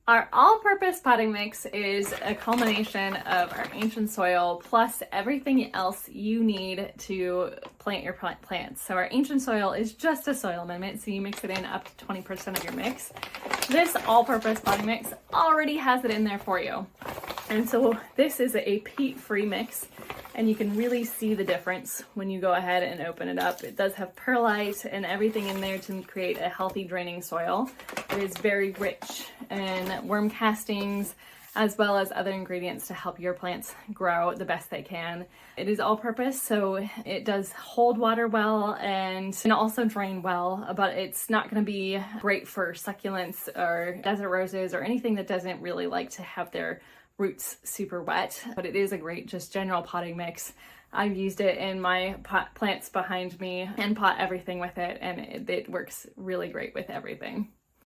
Our all-purpose potting mix is a culmination of our ancient soil plus everything else you need to plant your plants. So our ancient soil is just a soil amendment, so you mix it in up to 20% of your mix. This all-purpose potting mix already has it in there for you. And so this is a peat-free mix, and you can really see the difference when you go ahead and open it up. It does have perlite and everything in there to create a healthy draining soil. It is very rich in worm castings, as well as other ingredients to help your plants grow the best they can. It is all-purpose, so it does hold water well and also drain well, but it's not going to be great for succulents or desert roses or anything that doesn't really like to have their roots super wet. But it is a great just general potting mix. I've used it in my pot plants behind me and pot everything with it, and it works really great with everything.